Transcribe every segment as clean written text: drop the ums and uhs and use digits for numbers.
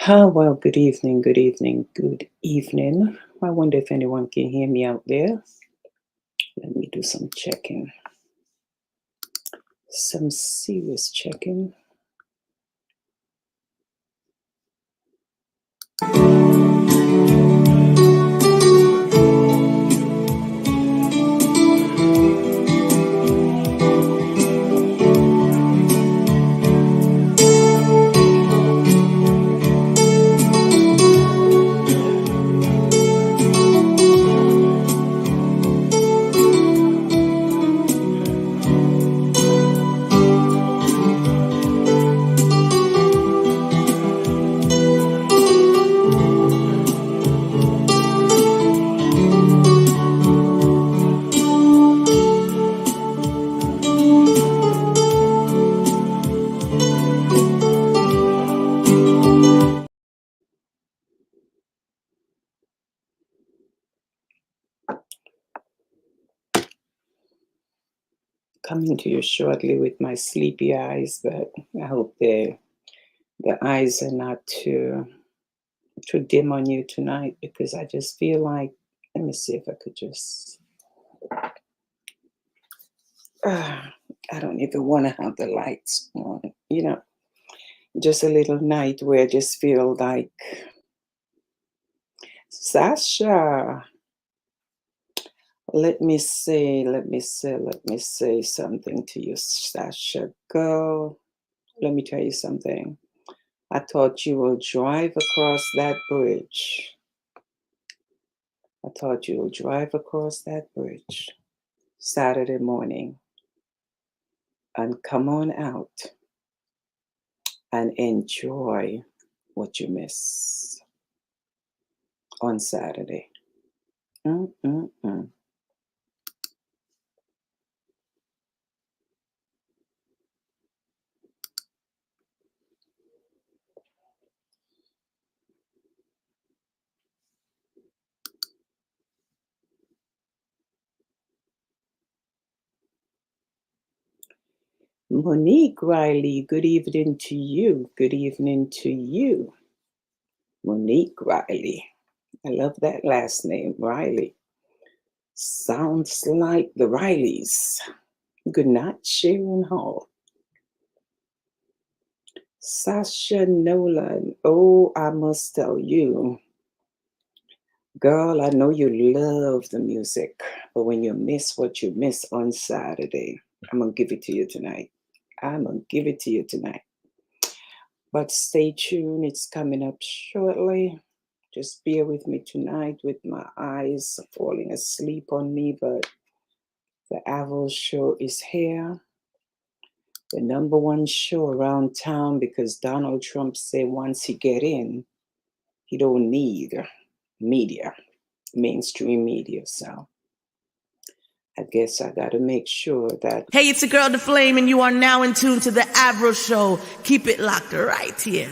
Well, good evening, good evening, good evening. I wonder if anyone can hear me out there. Let me do some checking, some serious checking. Coming to you shortly with my sleepy eyes, but I hope the eyes are not too dim on you tonight because I just feel like, let me see if I could just, I don't even want to have the lights on, just a little night where I just feel like, Sasha, let me say something to you, Sasha. Girl, let me tell you something. I thought you will drive across that bridge. I thought you will drive across that bridge Saturday morning and come on out and enjoy what you miss on Saturday. Mm-mm-mm. Monique Riley, good evening to you. Good evening to you. Monique Riley. I love that last name, Riley. Sounds like the Rileys. Good night, Sharon Hall. Sasha Nolan. Oh, I must tell you, girl, I know you love the music, but when you miss what you miss on Saturday, I'm going to give it to you tonight. I'm going to give it to you tonight. But stay tuned. It's coming up shortly. Just bear with me tonight with my eyes falling asleep on me, but the Avril show is here. The number one show around town because Donald Trump said once he get in, he don't need media, mainstream media. So I guess I got to make sure that. Hey, it's your girl, The Flame, and you are now in tune to the Avril Show. Keep it locked right here.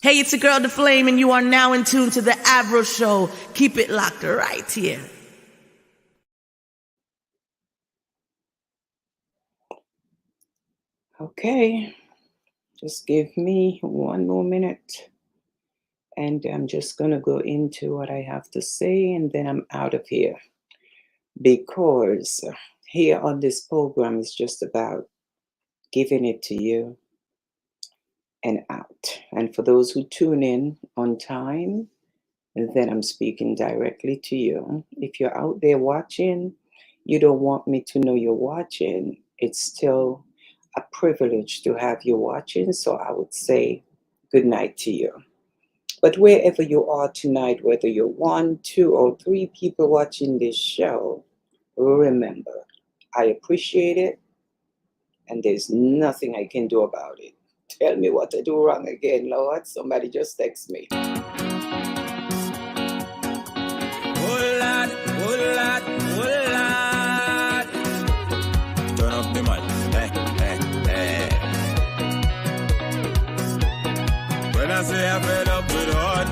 Hey, it's your girl, The Flame, and you are now in tune to the Avril Show. Keep it locked right here. Okay, just give me one more minute. And I'm just going to go into what I have to say, and then I'm out of here. Because here on this program is just about giving it to you and out. And for those who tune in on time, then I'm speaking directly to you. If you're out there watching, you don't want me to know you're watching. It's still a privilege to have you watching. So I would say good night to you. But wherever you are tonight, whether you're 1, 2, or 3 people watching this show, remember, I appreciate it, and there's nothing I can do about it. Tell me what I do wrong again, Lord. Somebody just text me. Oh Lord, oh Lord, oh Lord. Turn up the mic. When I say I'm fed up with hard,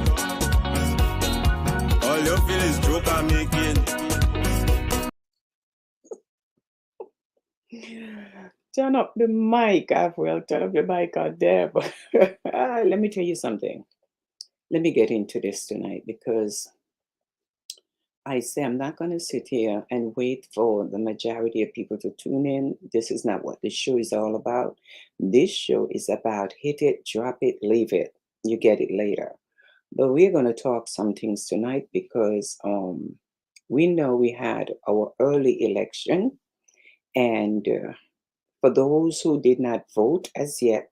all you feel is joke I'm making. Turn up the mic, Avril. Turn up the mic out there. But let me tell you something. Let me get into this tonight because I say I'm not going to sit here and wait for the majority of people to tune in. This is not what this show is all about. This show is about hit it, drop it, leave it. You get it later. But we're going to talk some things tonight because we know we had our early election. And for those who did not vote as yet,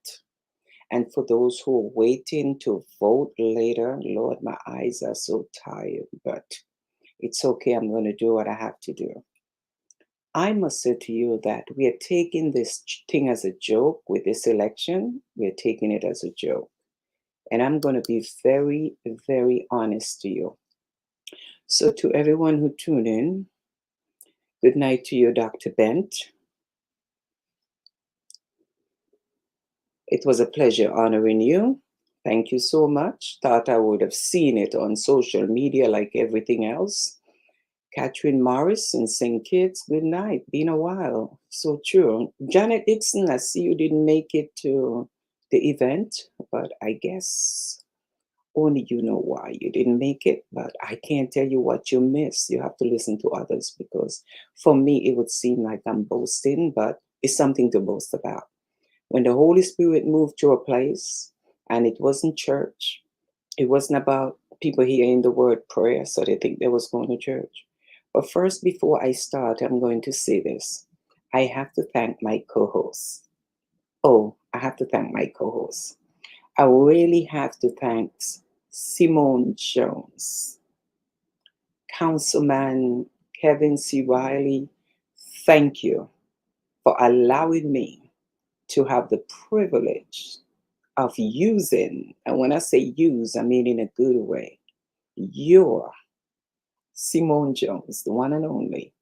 and for those who are waiting to vote later, Lord, my eyes are so tired, but it's okay. I'm going to do what I have to do. I must say to you that we are taking this thing as a joke with this election. We're taking it as a joke. And I'm going to be very, very honest to you. So, to everyone who tuned in, good night to you, Dr. Bent. It was a pleasure honoring you. Thank you so much. Thought I would have seen it on social media like everything else. Catherine Morris and St. Kitts, good night. Been a while. So true. Janet Dixon, I see you didn't make it to the event, but I guess only you know why you didn't make it. But I can't tell you what you missed. You have to listen to others because for me, it would seem like I'm boasting, but it's something to boast about. When the Holy Spirit moved to a place and it wasn't church, it wasn't about people hearing the word prayer so they think they was going to church. But first, before I start, I'm going to say this. I have to thank my co-host. Oh, I have to thank my co-host. I really have to thank Simone Jones, Councilman Kevin C. Riley. Thank you for allowing me to have the privilege of using, and when I say use, I mean in a good way, your Simone Jones, the one and only,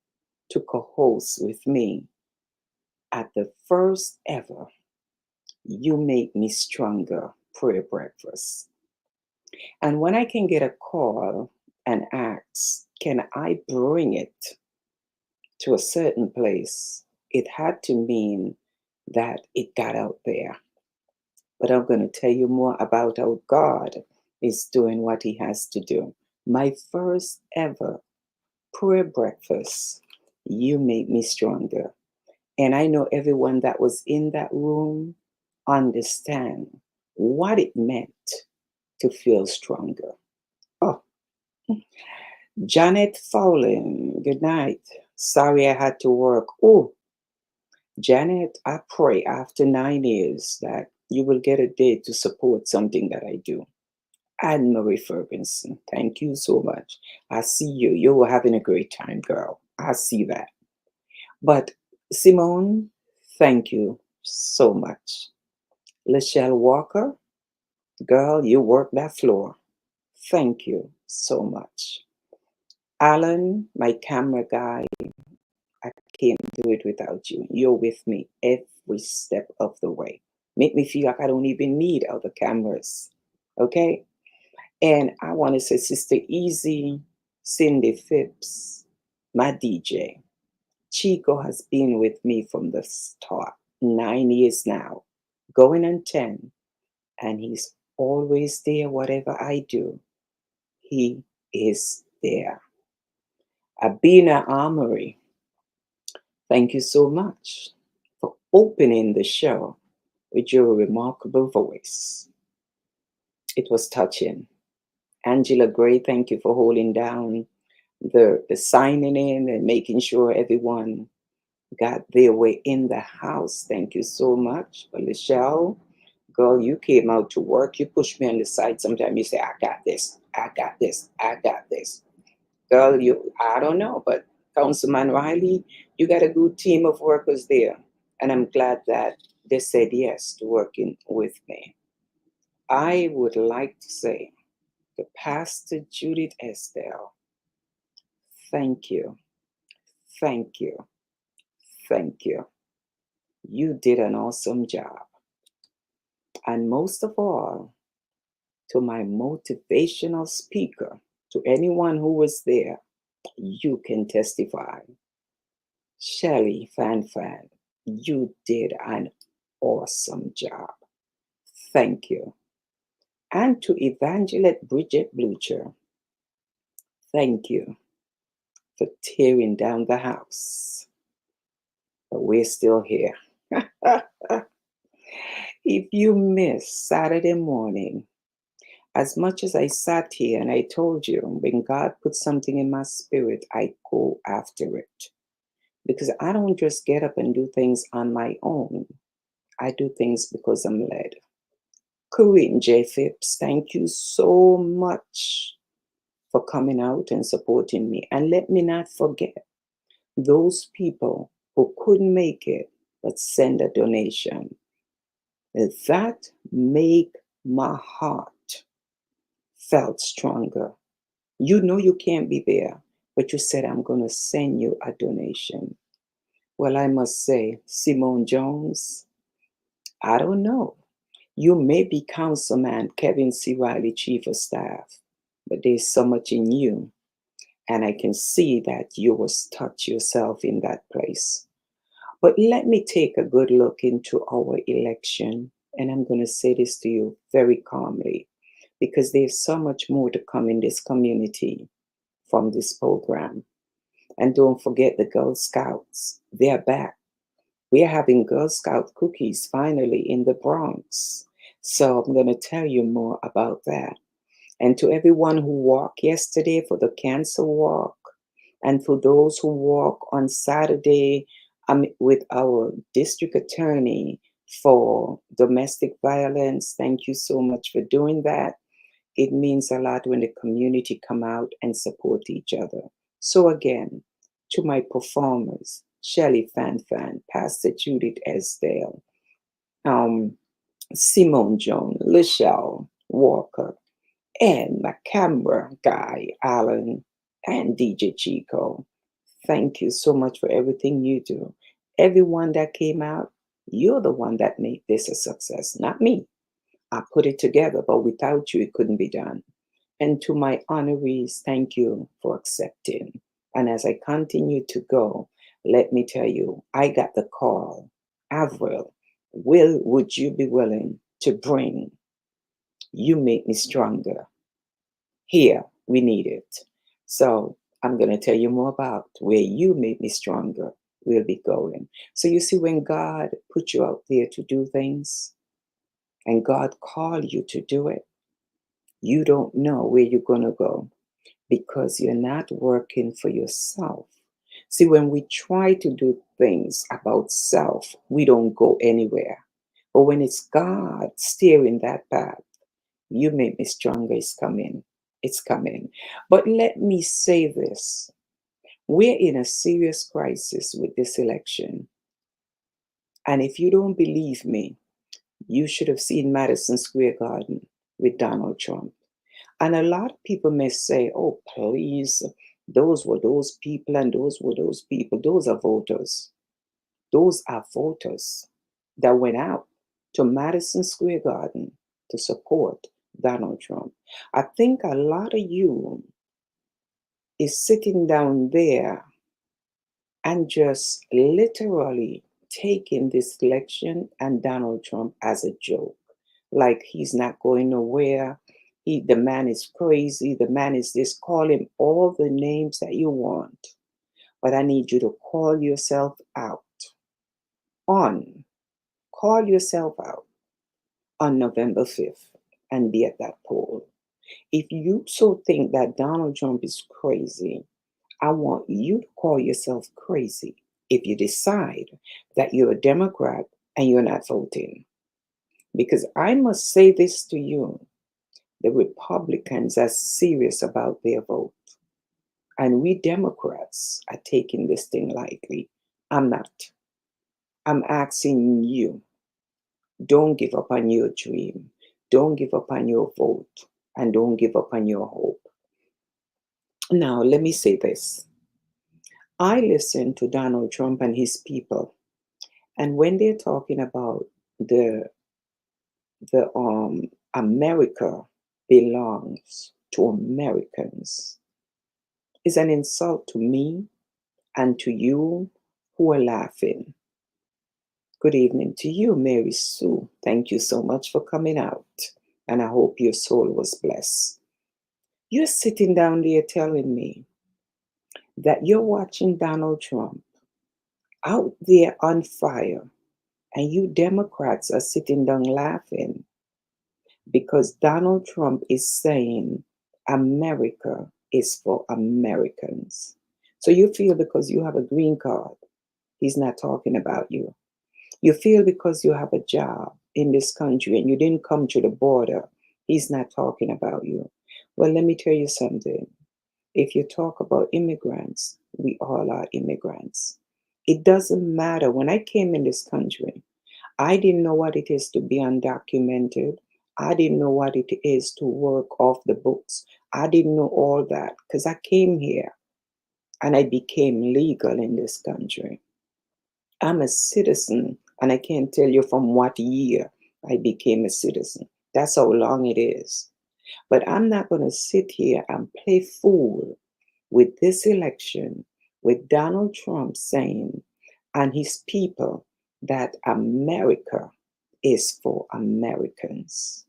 to co-host with me at the first ever You Make Me Stronger prayer breakfast. And when I can get a call and ask, can I bring it to a certain place, it had to mean that it got out there. But I'm going to tell you more about how God is doing what he has to do. My first ever prayer breakfast, You Make Me Stronger. And I know everyone that was in that room understand what it meant to feel stronger. Oh, Janet Fowling, good night. Sorry I had to work. Oh, Janet, I pray after 9 years that you will get a day to support something that I do. Anne Marie Ferguson, thank you so much. I see you. You're having a great time, girl. I see that. But Simone, thank you so much. Lachelle Walker, girl, you work that floor. Thank you so much. Alan, my camera guy, I can't do it without you. You're with me every step of the way. Make me feel like I don't even need other cameras. Okay? And I want to say, Sister Easy, Cindy Phipps, my DJ. Chico has been with me from the start, 9 years now, going on 10. And he's always there, whatever I do. He is there. Abina Armory, thank you so much for opening the show with your remarkable voice. It was touching. Angela Gray, thank you for holding down the signing in and making sure everyone got their way in the house. Thank you so much. Michelle, girl, you came out to work. You pushed me on the side. Sometimes you say, I got this, I got this, I got this. Girl, I don't know, but Councilman Riley, you got a good team of workers there. And I'm glad that they said yes to working with me. I would like to say to Pastor Judith Estelle, thank you, thank you, thank you. You did an awesome job. And most of all, to my motivational speaker, to anyone who was there, you can testify. Shelly Fan Fan, You did an awesome job. Thank you. And to Evangelist Bridget Blucher, thank you for tearing down the house. But we're still here. If you missed Saturday morning, as much as I sat here and I told you, when God puts something in my spirit, I go after it. Because I don't just get up and do things on my own. I do things because I'm led. Corinne J. Phipps, thank you so much for coming out and supporting me. And let me not forget those people who couldn't make it but send a donation. That make my heart felt stronger. You know you can't be there, but you said, I'm going to send you a donation. Well, I must say, Simone Jones, I don't know. You may be Councilman Kevin C. Riley, Chief of Staff, but there's so much in you. And I can see that you was touch yourself in that place. But let me take a good look into our election. And I'm going to say this to you very calmly, because there's so much more to come in this community from this program. And don't forget the Girl Scouts. They're back. We are having Girl Scout cookies finally in the Bronx. So I'm going to tell you more about that. And to everyone who walked yesterday for the cancer walk, and for those who walk on Saturday with our district attorney for domestic violence, thank you so much for doing that. It means a lot when the community come out and support each other. So again, to my performers, Shelley Fanfan, Pastor Judith Esdale, Simone Jones, Lachelle Walker, and my camera guy, Alan, and DJ Chico. Thank you so much for everything you do. Everyone that came out, you're the one that made this a success, not me. I put it together, but without you, it couldn't be done. And to my honorees, thank you for accepting. And as I continue to go, let me tell you, I got the call. Avril, would you be willing to bring You Make Me Stronger? Here, we need it. So I'm going to tell you more about where You Make Me Stronger will be going. So you see, when God put you out there to do things and God called you to do it, you don't know where you're going to go because you're not working for yourself. See, when we try to do things about self, we don't go anywhere. But when it's God steering that path, You Make Me Stronger is coming. It's coming. But let me say this. We're in a serious crisis with this election. And if you don't believe me, you should have seen Madison Square Garden with Donald Trump. And a lot of people may say, oh, please, those were those people and those were those people. Those are voters. Those are voters that went out to Madison Square Garden to support Donald Trump. I think a lot of you is sitting down there and just literally taking this election and Donald Trump as a joke. Like he's not going nowhere. The man is crazy. The man is this. Call him all the names that you want. But I need you to call yourself out on November 5th and be at that poll. If you so think that Donald Trump is crazy, I want you to call yourself crazy if you decide that you're a Democrat and you're not voting. Because I must say this to you, the Republicans are serious about their vote. And we Democrats are taking this thing lightly. I'm not. I'm asking you, don't give up on your dream. Don't give up on your vote. And don't give up on your hope. Now, let me say this. I listen to Donald Trump and his people. And when they're talking about the America belongs to Americans, is an insult to me and to you who are laughing. Good evening to you, Mary Sue. Thank you so much for coming out, and I hope your soul was blessed. You're sitting down there telling me that you're watching Donald Trump out there on fire, and you Democrats are sitting down laughing because Donald Trump is saying America is for Americans. So you feel because you have a green card, he's not talking about you. You feel because you have a job in this country and you didn't come to the border, he's not talking about you. Well, let me tell you something. If you talk about immigrants, we all are immigrants. It doesn't matter. When I came in this country, I didn't know what it is to be undocumented. I didn't know what it is to work off the books. I didn't know all that because I came here and I became legal in this country. I'm a citizen, and I can't tell you from what year I became a citizen. That's how long it is. But I'm not going to sit here and play fool with this election, with Donald Trump saying and his people that America is for Americans.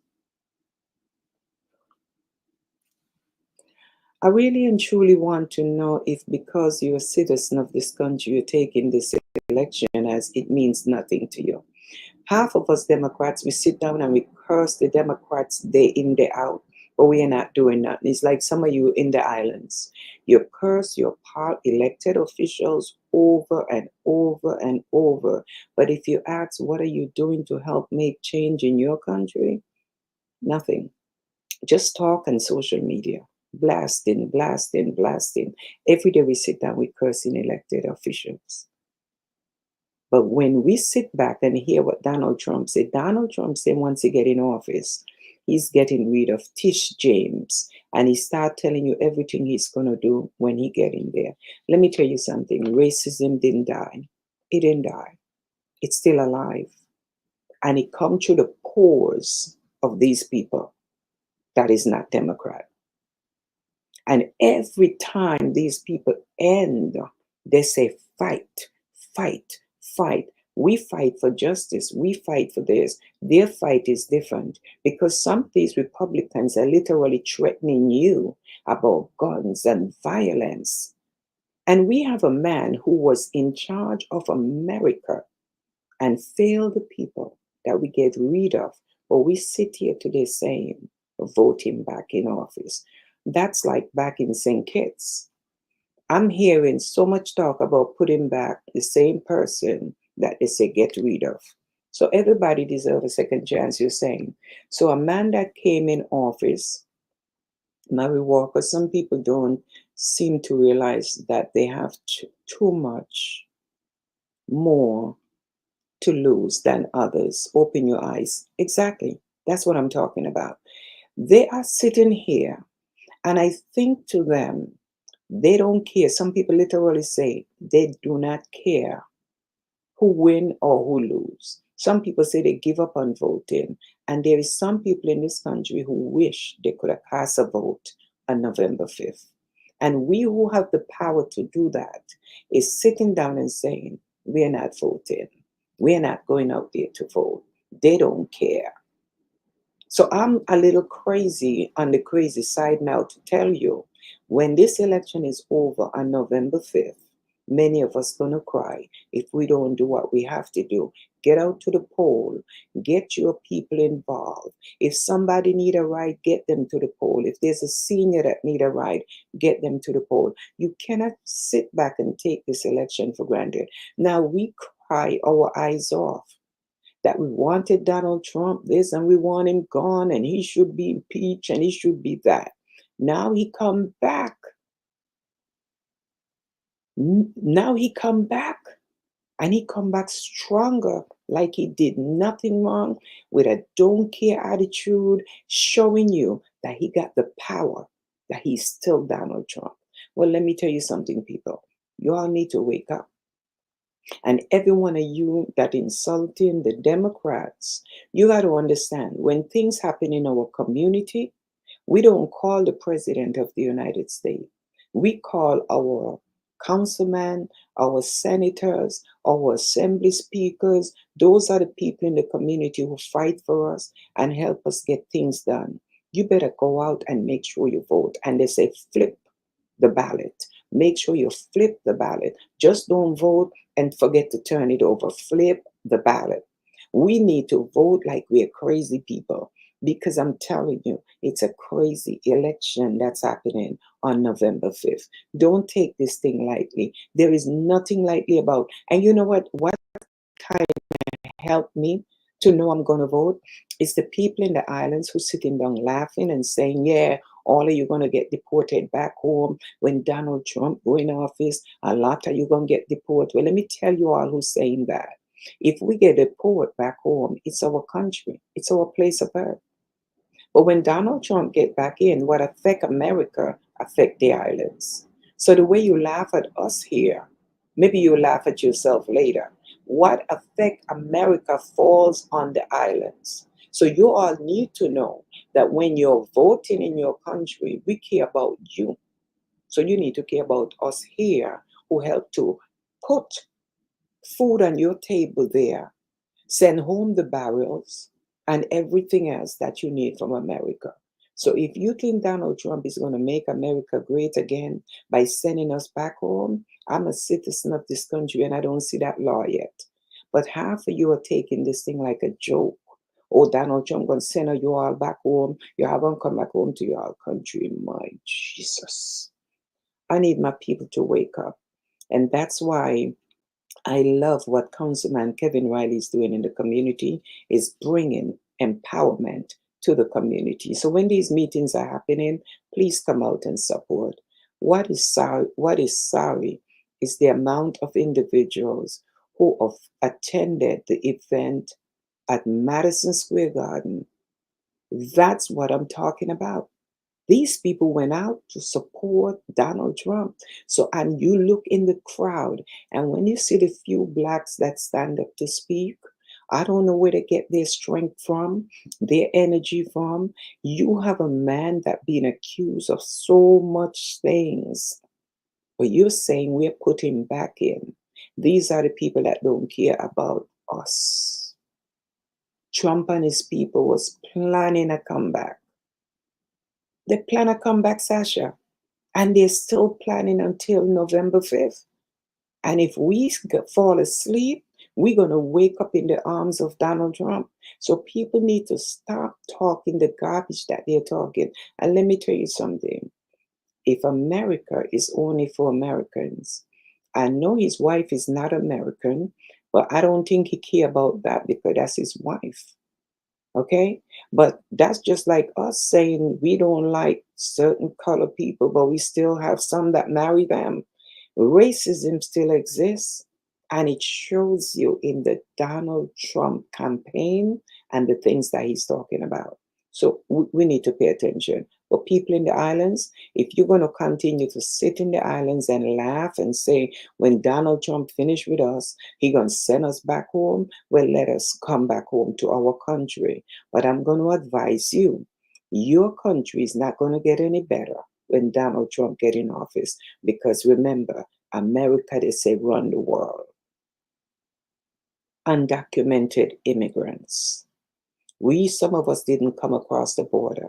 I really and truly want to know if because you're a citizen of this country, you're taking this election as it means nothing to you. Half of us Democrats, we sit down and we curse the Democrats day in, day out, but we are not doing nothing. It's like some of you in the islands. You curse your elected officials over and over and over. But if you ask, what are you doing to help make change in your country? Nothing. Just talk on social media. Blasting, blasting, blasting. Every day we sit down, we cursing elected officials. But when we sit back and hear what Donald Trump said once he get in office, he's getting rid of Tish James, and he start telling you everything he's going to do when he get in there. Let me tell you something. Racism didn't die. It didn't die. It's still alive. And it come through the pores of these people that is not Democrat. And every time these people end, they say, fight, fight, fight. We fight for justice. We fight for this. Their fight is different because some of these Republicans are literally threatening you about guns and violence. And we have a man who was in charge of America and failed the people that we get rid of. But we sit here today saying, vote him back in office. That's like back in St. Kitts. I'm hearing so much talk about putting back the same person that they say get rid of. So everybody deserves a second chance, you're saying. So a man that came in office, Mary Walker, some people don't seem to realize that they have too much more to lose than others. Open your eyes. Exactly. That's what I'm talking about. They are sitting here, and I think to them, they don't care. Some people literally say they do not care who win or who lose. Some people say they give up on voting. And there is some people in this country who wish they could have cast a vote on November 5th. And we who have the power to do that is sitting down and saying, we're not voting. We're not going out there to vote. They don't care. So I'm a little crazy on the crazy side now to tell you, when this election is over on November 5th, many of us going to cry if we don't do what we have to do. Get out to the poll. Get your people involved. If somebody need a ride, get them to the poll. If there's a senior that need a ride, get them to the poll. You cannot sit back and take this election for granted. Now we cry our eyes off that we wanted Donald Trump this and we want him gone and he should be impeached and he should be that. Now he come back. Now he come back, and he come back stronger, like he did nothing wrong, with a don't care attitude, showing you that he got the power, that he's still Donald Trump. Well, let me tell you something, people. You all need to wake up. And every one of you that insulting the Democrats, you got to understand, when things happen in our community, we don't call the President of the United States. We call our councilmen, our senators, our assembly speakers, those are the people in the community who fight for us and help us get things done. You better go out and make sure you vote. And they say flip the ballot. Make sure you flip the ballot. Just don't vote and forget to turn it over. Flip the ballot. We need to vote like we're crazy people, because I'm telling you, it's a crazy election that's happening on November 5th. Don't take this thing lightly. There is nothing lightly about. And you know what? What kind of helped me to know I'm going to vote is the people in the islands who sitting down laughing and saying, yeah, all of you going to get deported back home when Donald Trump go in office. A lot of you going to get deported. Well, let me tell you all who's saying that. If we get deported back home, it's our country. It's our place of birth. But when Donald Trump get back in, what affect America affect the islands. So the way you laugh at us here, maybe you laugh at yourself later. What affect America falls on the islands. So you all need to know that when you're voting in your country, we care about you. So you need to care about us here who help to put food on your table there, send home the barrels and everything else that you need from America. So if you think Donald Trump is going to make America great again by sending us back home, I'm a citizen of this country and I don't see that law yet. But half of you are taking this thing like a joke. Oh, Donald Trump going to send you all back home. You haven't come back home to your country. My Jesus. I need my people to wake up. And that's why I love what Councilman Kevin Riley is doing in the community, is bringing empowerment to the community. So when these meetings are happening, please come out and support. What is sorry is the amount of individuals who have attended the event at Madison Square Garden. That's what I'm talking about. These people went out to support Donald Trump. So, and you look in the crowd, and when you see the few blacks that stand up to speak, I don't know where they get their strength from, their energy from. You have a man that being accused of so much things, but you're saying we're putting back in. These are the people that don't care about us. Trump and his people was planning a comeback. They plan a comeback, Sasha, and they're still planning until November 5th. And if we fall asleep, we're going to wake up in the arms of Donald Trump. So people need to stop talking the garbage that they're talking. And let me tell you something. If America is only for Americans, I know his wife is not American, but I don't think he care about that because that's his wife. Okay? But that's just like us saying we don't like certain color people, but we still have some that marry them. Racism still exists, and it shows you in the Donald Trump campaign and the things that he's talking about. So we need to pay attention. But people in the islands, if you're going to continue to sit in the islands and laugh and say, when Donald Trump finished with us, he's going to send us back home, well, let us come back home to our country. But I'm going to advise you, your country is not going to get any better when Donald Trump get in office. Because remember, America, they say, run the world. Undocumented immigrants. Some of us didn't come across the border.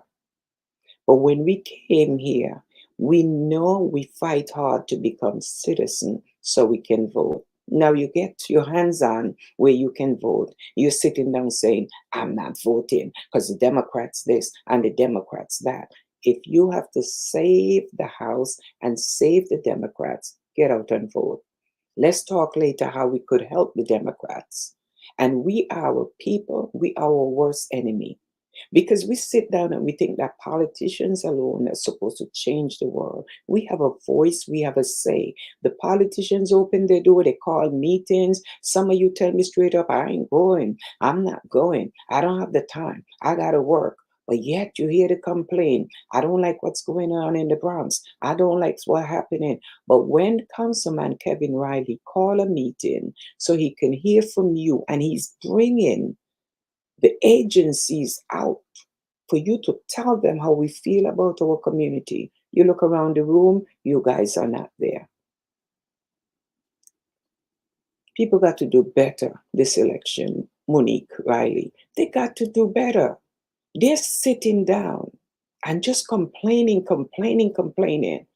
But when we came here, we know we fight hard to become citizens so we can vote. Now you get your hands on where you can vote. You're sitting down saying, I'm not voting because the Democrats this and the Democrats that. If you have to save the House and save the Democrats, get out and vote. Let's talk later how we could help the Democrats. And we, our people, we are our worst enemy. Because we sit down and we think that politicians alone are supposed to change the world. We have a voice, we have a say. The politicians open their door, they call meetings. Some of you tell me straight up, I ain't going. I'm not going. I don't have the time. I got to work. But yet you hear the complaint. I don't like what's going on in the Bronx. I don't like what's happening. But when Councilman Kevin Riley call a meeting so he can hear from you, and he's bringing the agencies out for you to tell them how we feel about our community. You look around the room, you guys are not there. People got to do better this election. Monique Riley, they got to do better. They're sitting down and just complaining, complaining, complaining.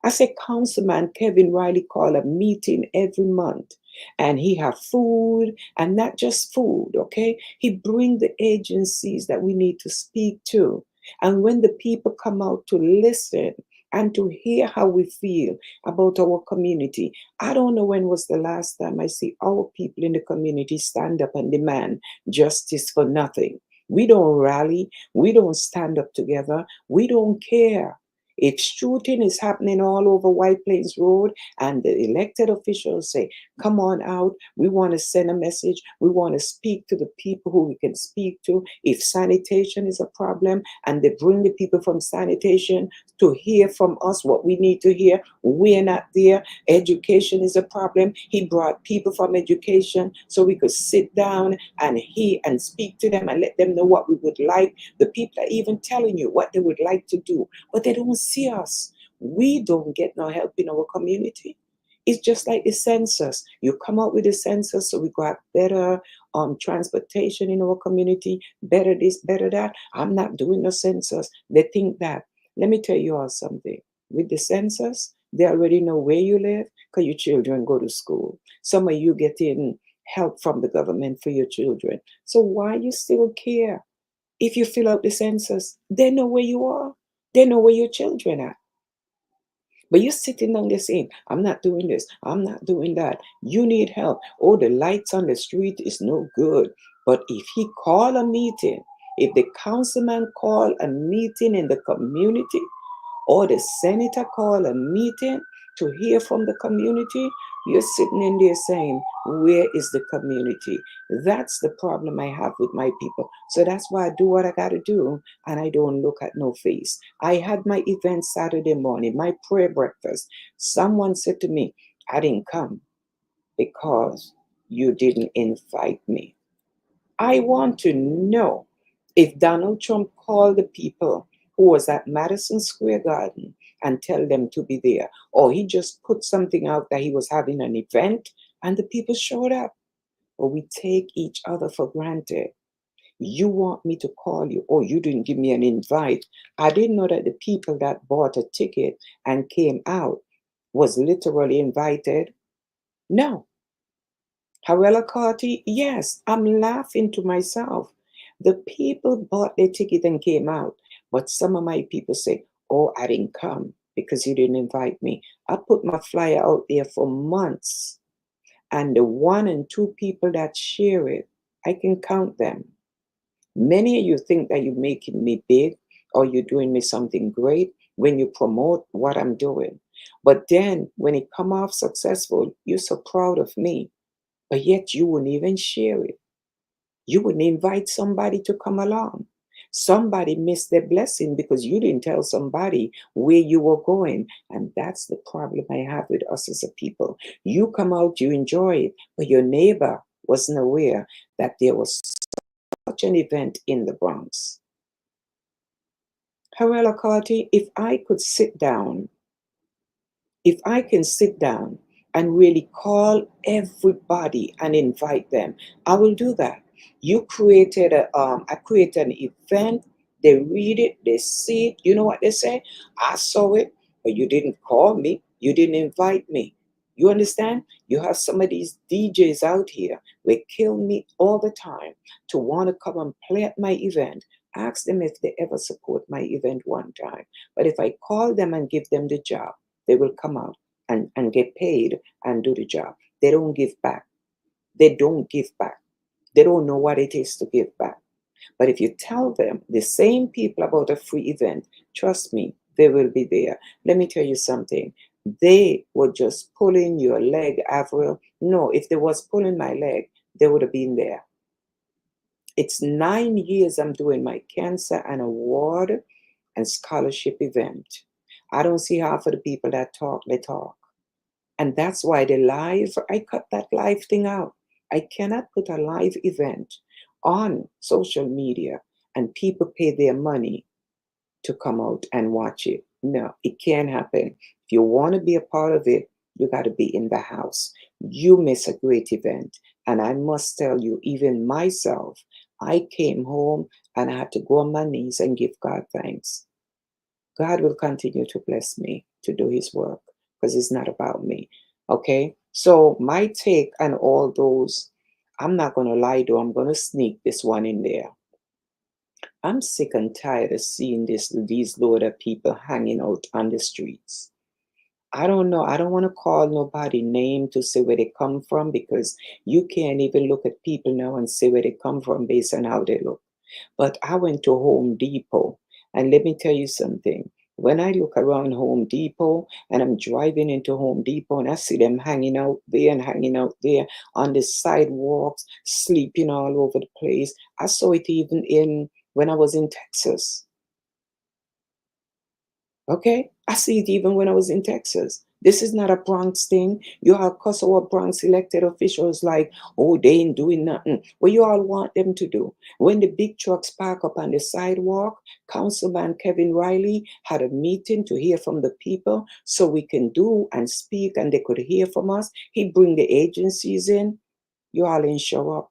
I said, Councilman Kevin Riley called a meeting every month, and he have food, and not just food, okay? He bring the agencies that we need to speak to. And when the people come out to listen and to hear how we feel about our community, I don't know when was the last time I see our people in the community stand up and demand justice for nothing. We don't rally. We don't stand up together. We don't care. If shooting is happening all over White Plains Road and the elected officials say, come on out, we want to send a message, we want to speak to the people who we can speak to. If sanitation is a problem and they bring the people from sanitation to hear from us what we need to hear, we're not there. Education is a problem. He brought people from education so we could sit down and hear and speak to them and let them know what we would like. The people are even telling you what they would like to do, but they don't see us. We don't get no help in our community. It's just like the census. You come out with the census so we got better transportation in our community, better this, better that. I'm not doing the census. They think that. Let me tell you all something. With the census, they already know where you live because your children go to school. Some of you getting help from the government for your children. So why you still care? If you fill out the census, they know where you are. They know where your children are. But you're sitting down there saying, I'm not doing this, I'm not doing that. You need help. Oh, the lights on the street is no good. But if he call a meeting, if the councilman call a meeting in the community, or the senator call a meeting to hear from the community, you're sitting in there saying, where is the community? That's the problem I have with my people. So that's why I do what I got to do, and I don't look at no face. I had my event Saturday morning, my prayer breakfast. Someone said to me, I didn't come because you didn't invite me. I want to know if Donald Trump called the people who was at Madison Square Garden and tell them to be there, or he just put something out that he was having an event and the people showed up. But we take each other for granted. You want me to call you, or you didn't give me an invite. I didn't know that the people that bought a ticket and came out was literally invited. No. Harela Carty, yes, I'm laughing to myself. The people bought their ticket and came out, but some of my people say, oh, I didn't come because you didn't invite me. I put my flyer out there for months, and the 1 and 2 people that share it, I can count them. Many of you think that you're making me big or you're doing me something great when you promote what I'm doing. But then when it come off successful, you're so proud of me. But yet you wouldn't even share it. You wouldn't invite somebody to come along. Somebody missed their blessing because you didn't tell somebody where you were going. And that's the problem I have with us as a people. You come out, you enjoy it, but your neighbor wasn't aware that there was such an event in the Bronx. Harela Carty, if I could sit down, if I can sit down and really call everybody and invite them, I will do that. You created I created an event. They read it, they see it. You know what they say? I saw it, but you didn't call me. You didn't invite me. You understand? You have some of these DJs out here. They kill me all the time to want to come and play at my event. Ask them if they ever support my event one time. But if I call them and give them the job, they will come out and get paid and do the job. They don't give back. They don't give back. They don't know what it is to give back. But if you tell them, the same people, about a free event, trust me, they will be there. Let me tell you something. They were just pulling your leg, Avril. No, if they was pulling my leg, they would have been there. It's 9 years I'm doing my cancer and award and scholarship event. I don't see half of the people that talk, they talk. And that's why the live, I cut that live thing out. I cannot put a live event on social media and people pay their money to come out and watch it. No, it can't happen. If you want to be a part of it, you got to be in the house. You miss a great event. And I must tell you, even myself, I came home and I had to go on my knees and give God thanks. God will continue to bless me to do his work because it's not about me. Okay. So my take on all those, I'm not going to lie though, I'm going to sneak this one in there. I'm sick and tired of seeing these load of people hanging out on the streets. I don't know. I don't want to call nobody name to say where they come from because you can't even look at people now and say where they come from based on how they look. But I went to Home Depot, and let me tell you something. When I look around Home Depot and I'm driving into Home Depot and I see them hanging out there and hanging out there on the sidewalks, sleeping all over the place. I saw it even in when I was in Texas. Okay? I see it even when I was in Texas. This is not a Bronx thing. You all cuss our Bronx elected officials like, oh, they ain't doing nothing. What you all want them to do? When the big trucks park up on the sidewalk, Councilman Kevin Riley had a meeting to hear from the people so we can do and speak and they could hear from us. He bring the agencies in. You all ain't show up.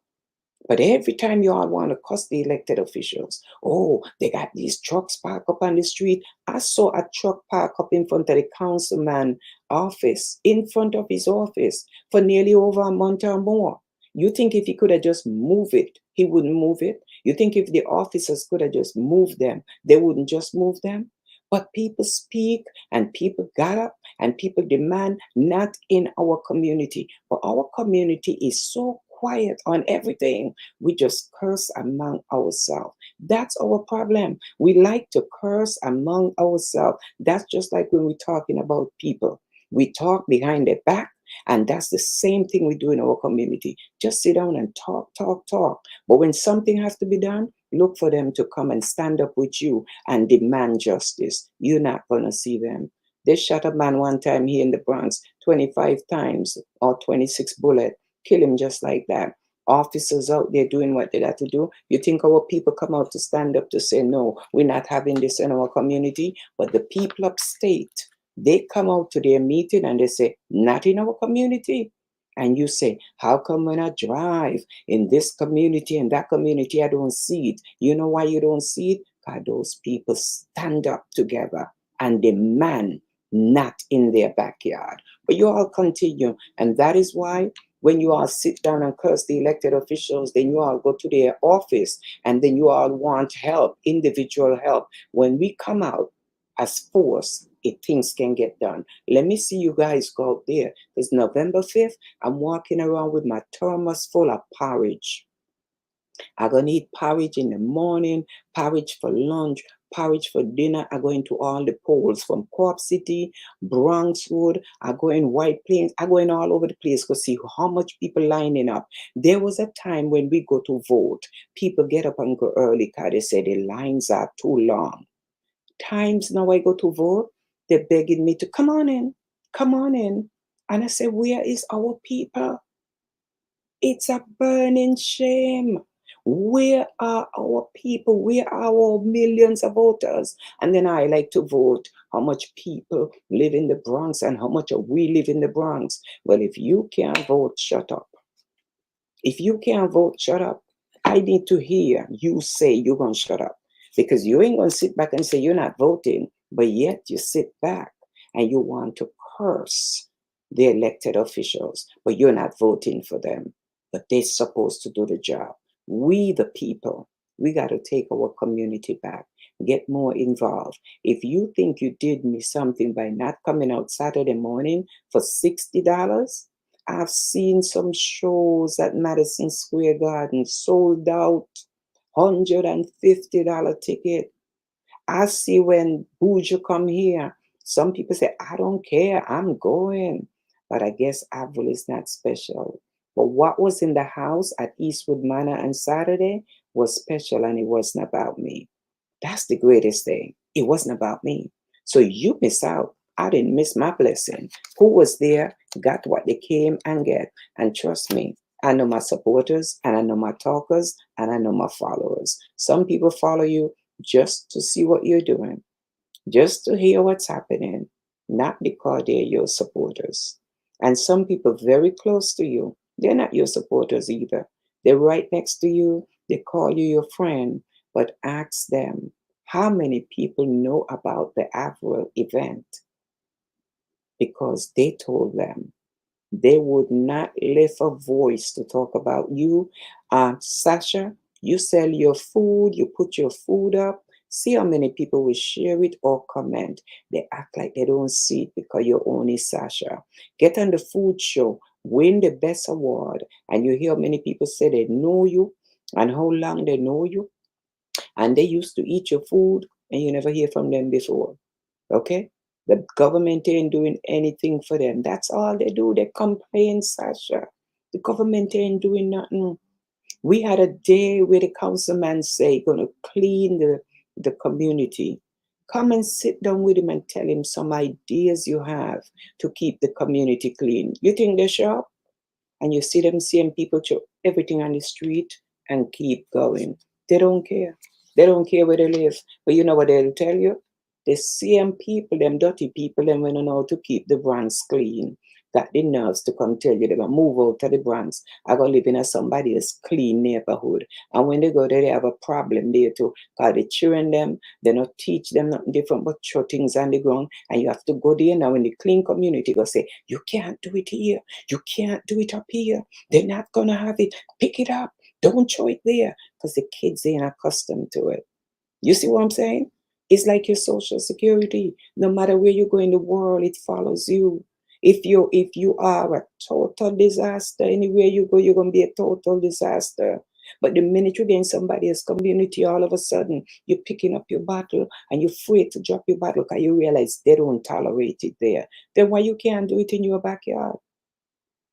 But every time you all want to cuss the elected officials, oh, they got these trucks parked up on the street. I saw a truck park up in front of the councilman office, in front of his office, for nearly over a month or more. You think if he could have just moved it, he wouldn't move it? You think if the officers could have just moved them, they wouldn't just move them? But people speak and people got up and people demand, not in our community. But our community is so quiet on everything. We just curse among ourselves. That's our problem. We like to curse among ourselves. That's just like when we're talking about people. We talk behind their back, and that's the same thing we do in our community. Just sit down and talk, talk, talk. But when something has to be done, look for them to come and stand up with you and demand justice. You're not going to see them. They shot a man one time here in the Bronx 25 times or 26 bullets. Kill him just like that. Officers out there doing what they got to do. You think our people come out to stand up to say, no, we're not having this in our community? But the people upstate, they come out to their meeting and they say, not in our community. And you say, how come when I drive in this community and that community, I don't see it? You know why you don't see it? Because those people stand up together and demand not in their backyard. But you all continue. And that is why when you all sit down and curse the elected officials, then you all go to their office and then you all want help, individual help. When we come out as force, things can get done. Let me see you guys go out there. It's November 5th. I'm walking around with my thermos full of porridge. I'm going to eat porridge in the morning, porridge for lunch, porridge for dinner. I go into all the polls from Co-op City, Bronx Road. I go in White Plains. I go in all over the place to see how much people lining up. There was a time when we go to vote, people get up and go early because they say the lines are too long. Times now I go to vote, they're begging me to come on in, come on in. And I say, where is our people? It's a burning shame. Where are our people? Where are our millions of voters? And then I like to vote how much people live in the Bronx and how much we live in the Bronx. Well, if you can't vote, shut up. If you can't vote, shut up. I need to hear you say you're going to shut up because you ain't going to sit back and say you're not voting, but yet you sit back and you want to curse the elected officials, but you're not voting for them. But they're supposed to do the job. We, the people, we got to take our community back, get more involved. If you think you did me something by not coming out Saturday morning for $60, I've seen some shows at Madison Square Garden sold out, $150 ticket. I see when Buju come here, some people say, I don't care, I'm going. But I guess Avril is not special. But what was in the house at Eastwood Manor on Saturday was special and it wasn't about me. That's the greatest thing. It wasn't about me. So you miss out. I didn't miss my blessing. Who was there, got what they came and get. And trust me, I know my supporters and I know my talkers and I know my followers. Some people follow you just to see what you're doing, just to hear what's happening, not because they're your supporters. And some people very close to you, they're not your supporters either. They're right next to you. They call you your friend, but ask them how many people know about the Avril event, because they told them they would not lift a voice to talk about you. Sasha, you sell your food, you put your food up. See how many people will share it or comment. They act like they don't see it because you're only Sasha. Get on the food show, win the best award, and you hear many people say they know you and how long they know you, and they used to eat your food, and you never hear from them before. Okay? The government ain't doing anything for them. That's all they do. They complain, Sasha. The government ain't doing nothing. We had a day where the councilman say gonna clean the community. Come and sit down with him and tell him some ideas you have to keep the community clean. You think they show up? And you see them seeing people throw everything on the street and keep going. They don't care. They don't care where they live. But you know what they'll tell you? The same people, them dirty people, them when know how to keep the brands clean, got the nerves to come tell you they're gonna move out of the brands. I go live in a somebody else's clean neighborhood. And when they go there, they have a problem there too. Because they children them, they not teach them nothing different but throw things on the ground. And you have to go there now in the clean community, go say, you can't do it here. You can't do it up here. They're not gonna have it. Pick it up. Don't throw it there. Because the kids ain't accustomed to it. You see what I'm saying? It's like your social security. No matter where you go in the world, it follows you. If you are a total disaster, anywhere you go, you're gonna be a total disaster. But the minute you get in somebody else's community, all of a sudden you're picking up your bottle and you're afraid to drop your bottle because you realize they don't tolerate it there. Then why you can't do it in your backyard?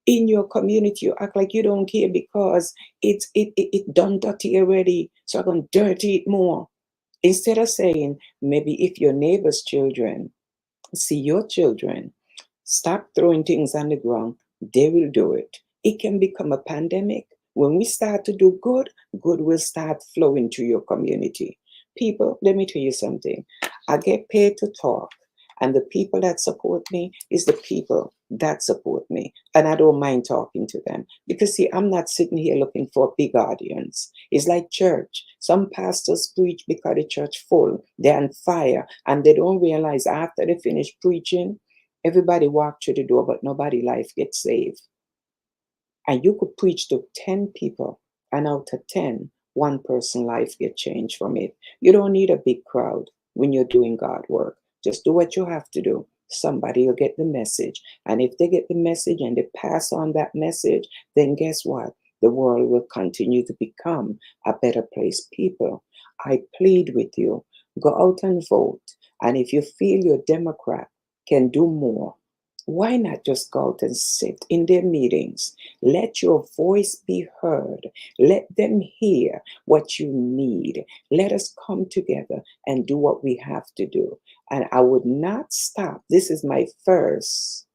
In your community, you act like you don't care because it done dirty already. So I'm gonna dirty it more. Instead of saying, maybe if your neighbor's children see your children stop throwing things on the ground, they will do it. It can become a pandemic. When we start to do good, good will start flowing to your community. People, let me tell you something. I get paid to talk, and the people that support me is the people that support me. And I don't mind talking to them. Because, see, I'm not sitting here looking for a big audience. It's like church. Some pastors preach because the church full. They're on fire. And they don't realize after they finish preaching, everybody walk through the door, but nobody life gets saved. And you could preach to 10 people, and out of 10, one person life get changed from it. You don't need a big crowd when you're doing God work. Just do what you have to do. Somebody will get the message. And if they get the message and they pass on that message, then guess what? The world will continue to become a better place. People, I plead with you, go out and vote. And if you feel your Democrat can do more, why not just go out and sit in their meetings? Let your voice be heard. Let them hear what you need. Let us come together and do what we have to do. And I would not stop. This is my first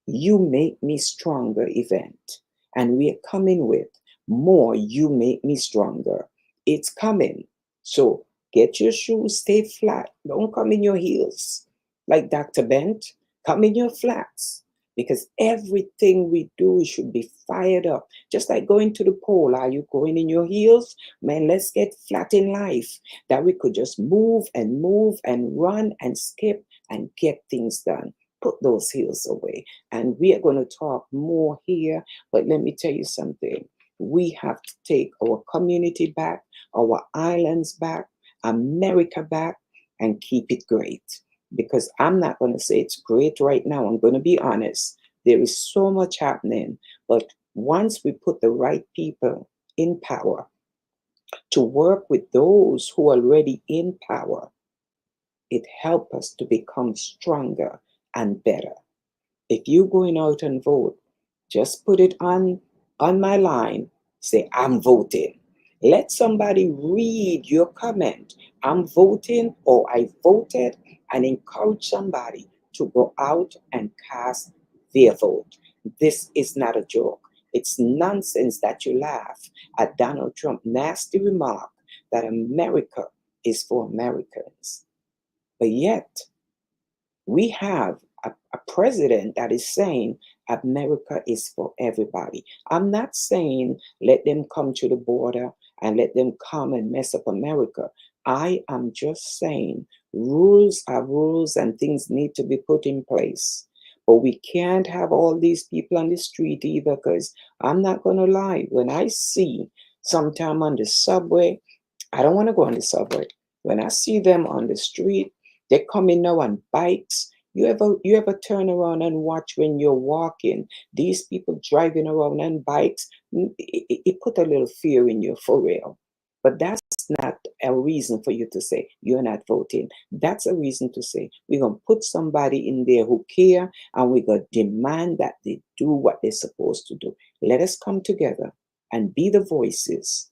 You Make Me Stronger event. And we are coming with more You Make Me Stronger. It's coming. So get your shoes, stay flat. Don't come in your heels like Dr. Bent. Come in your flats, because everything we do should be fired up. Just like going to the pole. Are you going in your heels? Man, let's get flat in life, that we could just move and run and skip and get things done. Put those heels away. And we are going to talk more here. But let me tell you something. We have to take our community back, our islands back, America back, and keep it great. Because I'm not going to say it's great right now. I'm going to be honest. There is so much happening. But once we put the right people in power to work with those who are already in power, it helps us to become stronger and better. If you're going out and vote, just put it on my line. Say, I'm voting. Let somebody read your comment. I'm voting, or I voted, and encourage somebody to go out and cast their vote. This is not a joke. It's nonsense that you laugh at Donald Trump's nasty remark that America is for Americans. But yet, we have a president that is saying, America is for everybody. I'm not saying let them come to the border and let them come and mess up America. I am just saying rules are rules and things need to be put in place. But we can't have all these people on the street either, because I'm not going to lie. When I see sometime on the subway, I don't want to go on the subway. When I see them on the street, they're coming now on bikes. You ever turn around and watch when you're walking, these people driving around on bikes? It put a little fear in you for real. But that's not a reason for you to say you're not voting. That's a reason to say we're gonna put somebody in there who care, and we're gonna demand that they do what they're supposed to do. Let us come together and be the voices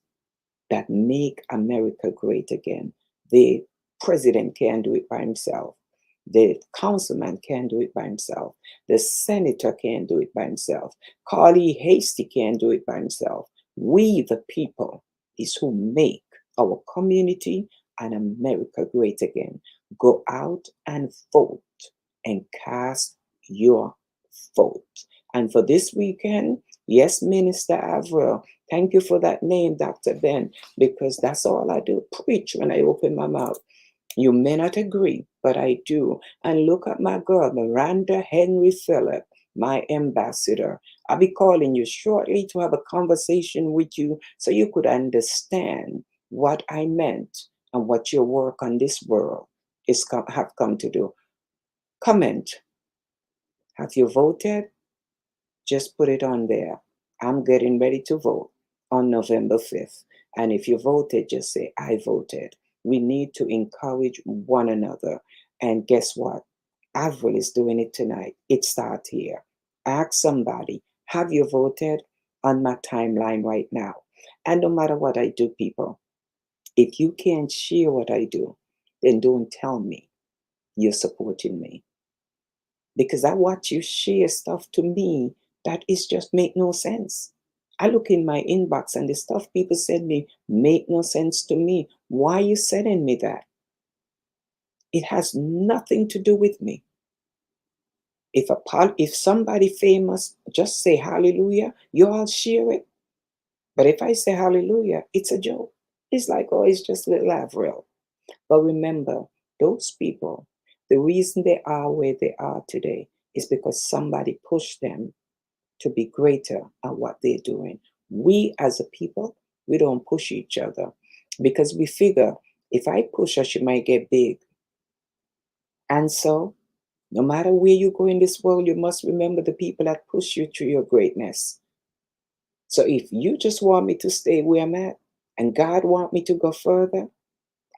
that make America great again. The president can't do it by himself. The councilman can't do it by himself. The senator can't do it by himself. Carly Hasty can't do it by himself. We, the people, is who make our community and America great again. Go out and vote and cast your vote. And for this weekend, yes, Minister Avril, thank you for that name, Dr. Ben, because that's all I do, preach when I open my mouth. You may not agree, but I do. And look at my girl, Miranda Henry Phillip, my ambassador. I'll be calling you shortly to have a conversation with you so you could understand what I meant and what your work on this world have come to do. Comment. Have you voted? Just put it on there. I'm getting ready to vote on November 5th. And if you voted, just say, I voted. We need to encourage one another. And guess what? Avril is doing it tonight. It starts here. Ask somebody, have you voted? On my timeline right now. And no matter what I do, people, if you can't share what I do, then don't tell me you're supporting me. Because I watch you share stuff to me that is just make no sense. I look in my inbox and the stuff people send me make no sense to me. Why are you sending me that? It has nothing to do with me. If somebody famous just say hallelujah, you all share it. But if I say hallelujah, it's a joke. It's like, oh, it's just little Avril. But remember, those people, the reason they are where they are today is because somebody pushed them to be greater at what they're doing. We as a people, we don't push each other because we figure if I push her, she might get big. And so, no matter where you go in this world, you must remember the people that push you to your greatness. So if you just want me to stay where I'm at and God want me to go further,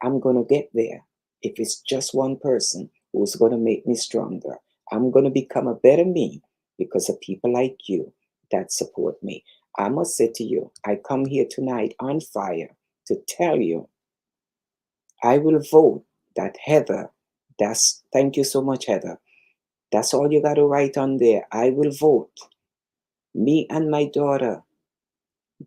I'm going to get there. If it's just one person who's going to make me stronger, I'm going to become a better me because of people like you that support me. I must say to you, I come here tonight on fire to tell you, I will vote that Heather, thank you so much, Heather. That's all you got to write on there. I will vote. Me and my daughter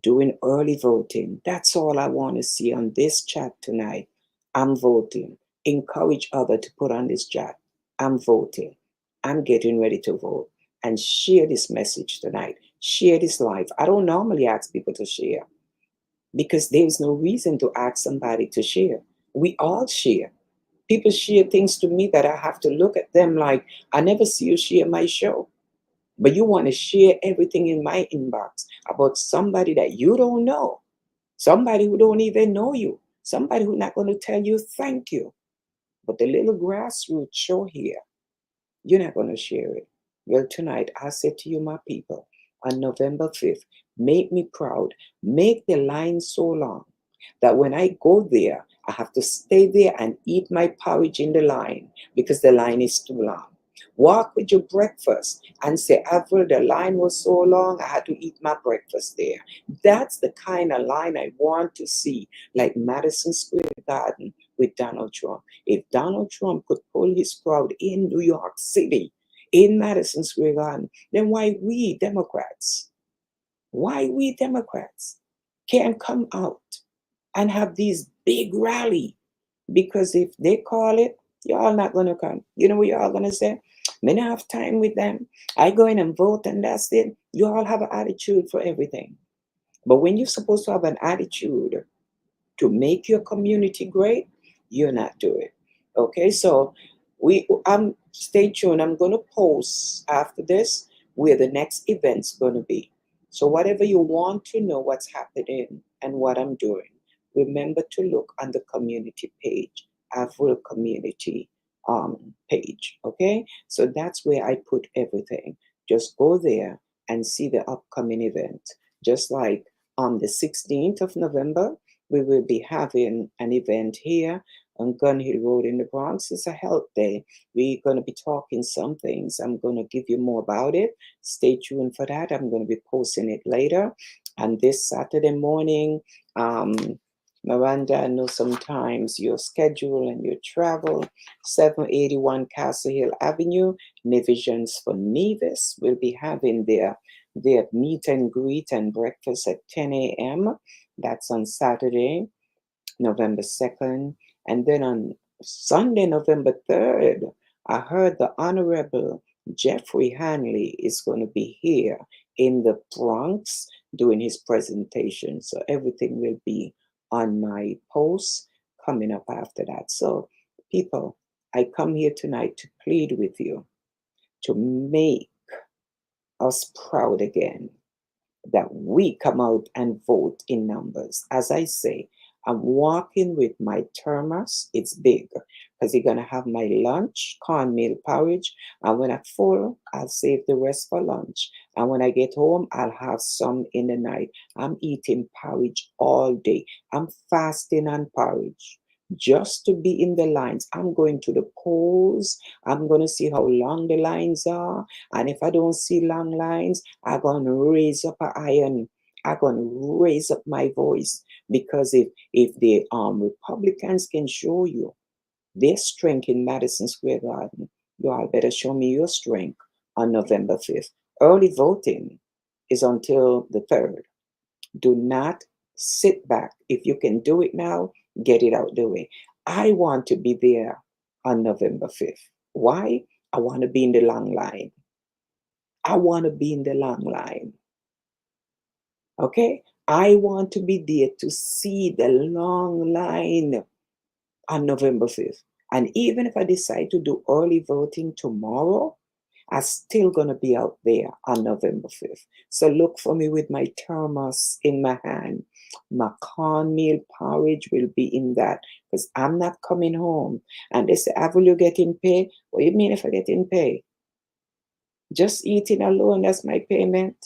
doing early voting. That's all I want to see on this chat tonight. I'm voting. Encourage others to put on this chat. I'm voting. I'm getting ready to vote. And share this message tonight. Share this live. I don't normally ask people to share because there's no reason to ask somebody to share. We all share. People share things to me that I have to look at them like, I never see you share my show. But you want to share everything in my inbox about somebody that you don't know, somebody who don't even know you, somebody who's not going to tell you thank you. But the little grassroots show here, you're not going to share it. Well, tonight, I said to you, my people, on November 5th, make me proud. Make the line so long that when I go there, I have to stay there and eat my porridge in the line because the line is too long. Walk with your breakfast and say, Avril, the line was so long, I had to eat my breakfast there. That's the kind of line I want to see, like Madison Square Garden with Donald Trump. If Donald Trump could pull his crowd in New York City, in Madison Square Garden, then why we Democrats can't come out and have these big rally? Because if they call it, y'all not going to come. You know what y'all going to say? May not have time with them. I go in and vote and that's it. You all have an attitude for everything. But when you're supposed to have an attitude to make your community great, you're not doing it. Okay, so stay tuned. I'm gonna post after this where the next event's gonna be. So whatever you want to know what's happening and what I'm doing, remember to look on the community page, Avril community page. Okay, so that's where I put everything. Just go there and see the upcoming event. Just like on the 16th of November, we will be having an event here on Gun Hill Road in the Bronx. It's a health day. We're going to be talking some things. I'm going to give you more about it. Stay tuned for that. I'm going to be posting it later. And this Saturday morning, Miranda, I know sometimes your schedule and your travel, 781 Castle Hill Avenue, Nevisions for Nevis will be having their meet and greet and breakfast at 10 a.m. That's on Saturday, November 2nd. And then on Sunday, November 3rd, I heard the Honorable Jeffrey Hanley is going to be here in the Bronx doing his presentation. So everything will be on my post coming up after that. So people, I come here tonight to plead with you to make us proud again, that we come out and vote in numbers. As I say, I'm walking with my thermos. It's big because you're going to have my lunch, cornmeal porridge. And when I'm full, I'll save the rest for lunch. And when I get home, I'll have some in the night. I'm eating porridge all day. I'm fasting on porridge just to be in the lines. I'm going to the polls. I'm going to see how long the lines are. And if I don't see long lines, I'm going to raise up an iron. I'm going to raise up my voice. Because if the Republicans can show you their strength in Madison Square Garden, you all better show me your strength on November 5th. Early voting is until the 3rd. Do not sit back. If you can do it now, get it out the way. I want to be there on November 5th. Why? I want to be in the long line. I want to be in the long line. Okay? I want to be there to see the long line on November 5th. And even if I decide to do early voting tomorrow, I'm still going to be out there on November 5th. So look for me with my thermos in my hand. My cornmeal porridge will be in that because I'm not coming home. And they say, Avril, you getting paid? What do you mean if I get in pay? Just eating alone, that's my payment.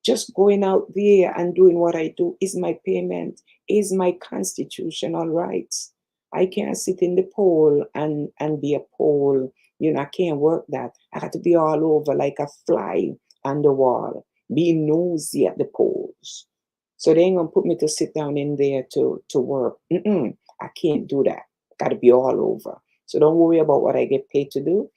Just going out there and doing what I do is my payment, is my constitutional rights. I can't sit in the poll and be a poll. You know, I can't work that. I got to be all over like a fly on the wall, be nosy at the polls. So they ain't gonna put me to sit down in there to work. I can't do that. Got to be all over. So don't worry about what I get paid to do.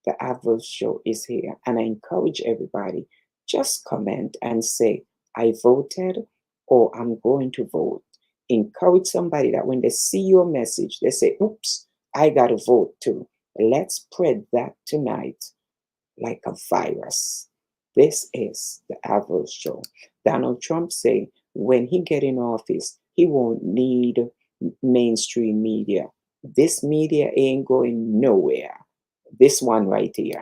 The Avril Show is here, and I encourage everybody, just comment and say, I voted or I'm going to vote. Encourage somebody that when they see your message, they say, oops, I got to vote too. Let's spread that tonight like a virus. This is the Avril Show. Donald Trump say when he get in office, he won't need mainstream media. This media ain't going nowhere. This one right here.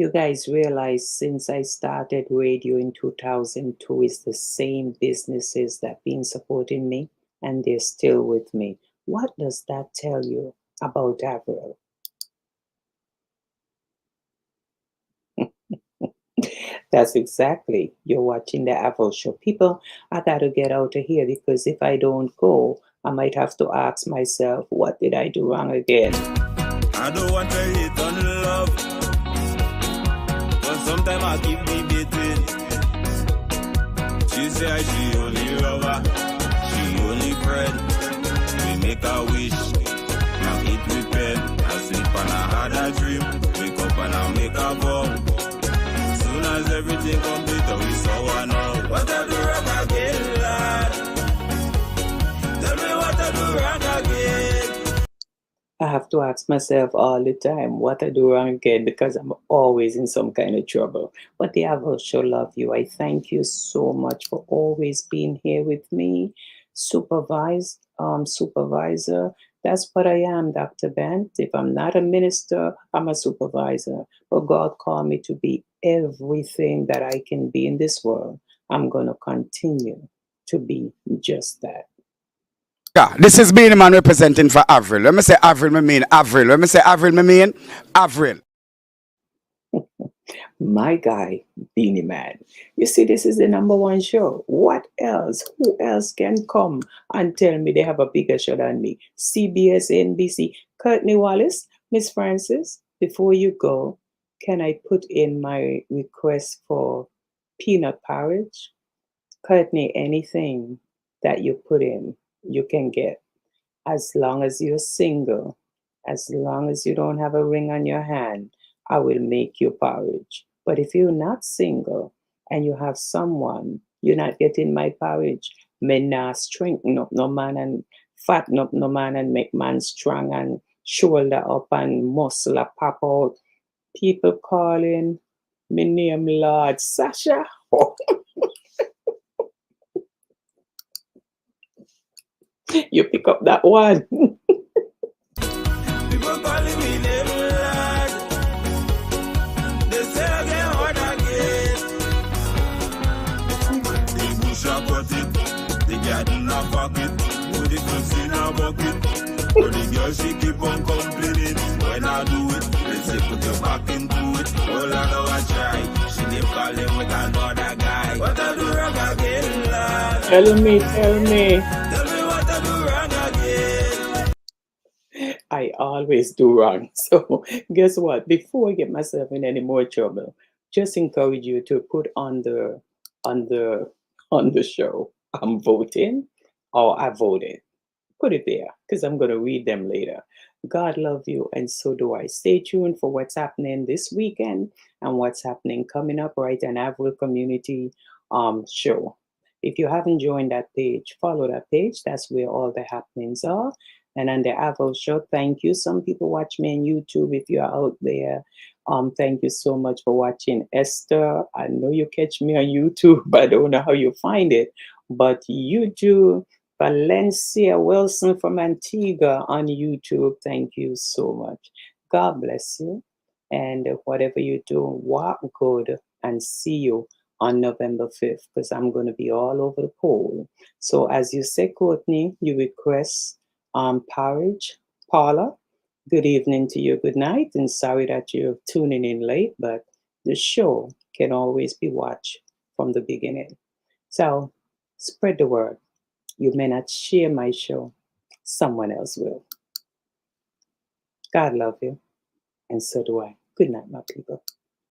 You guys realize since I started radio in 2002, it's the same businesses that been supporting me and they're still with me. What does that tell you about Avril? That's exactly. You're watching the Apple Show. People, I got to get out of here because if I don't go, I might have to ask myself, what did I do wrong again? I don't want to hate on love, but sometimes I keep debating. She say she only lover, she only friend. We make a wish, now eat with pen. I sleep and I had a dream, wake up and I make a vow. Soon as everything complete, we saw one out. What I do wrong again, lad? Tell me what I do wrong again. I have to ask myself all the time what I do wrong again because I'm always in some kind of trouble. But the Apple Show love you. I thank you so much for always being here with me. Supervisor. That's what I am, Dr. Bent. If I'm not a minister, I'm a supervisor. But God called me to be everything that I can be in this world. I'm going to continue to be just that. Yeah, this is Beenie Man representing for Avril. Let me say Avril, me mean Avril. Let me say Avril, me mean Avril. My guy, Beenie Man. You see, this is the #1 show. What else? Who else can come and tell me they have a bigger show than me? CBS, NBC. Courtney Wallace, Miss Francis, before you go, can I put in my request for peanut porridge? Courtney, anything that you put in, you can get. As long as you're single, as long as you don't have a ring on your hand, I will make you porridge. But if you're not single and you have someone, you're not getting my porridge. Me not strengthen up no man and fatten up no man and make man strong and shoulder up and muscle a pop out. People calling me name Lord Sasha. You pick up that one. People calling me name lad. They say I get hard again. The bush a cut it, the garden a pocket, put the clothes in a bucket. But the girl she keep on complaining. When I do it, they say put your back into it. All I know I try. She keep calling with another guy. What I do wrong again, lad? Tell me. Tell me what I do wrong again. I always do wrong. So guess what? Before I get myself in any more trouble, just encourage you to put on the show, I'm voting or I voted. Put it there because I'm going to read them later. God love you and so do I. Stay tuned for what's happening this weekend and what's happening coming up right on Avril Community show. If you haven't joined that page, follow that page. That's where all the happenings are. And on the Avril Show, thank you. Some people watch me on YouTube if you're out there. Thank you so much for watching. Esther, I know you catch me on YouTube, but I don't know how you find it. But you do. Valencia Wilson from Antigua on YouTube, thank you so much. God bless you. And whatever you do, walk good and see you on November 5th because I'm going to be all over the pole. So as you say, Courtney, you request porridge. Paula, good evening to you. Good night. And sorry that you're tuning in late, but the show can always be watched from the beginning. So spread the word. You may not share my show. Someone else will. God love you. And so do I. Good night, my people.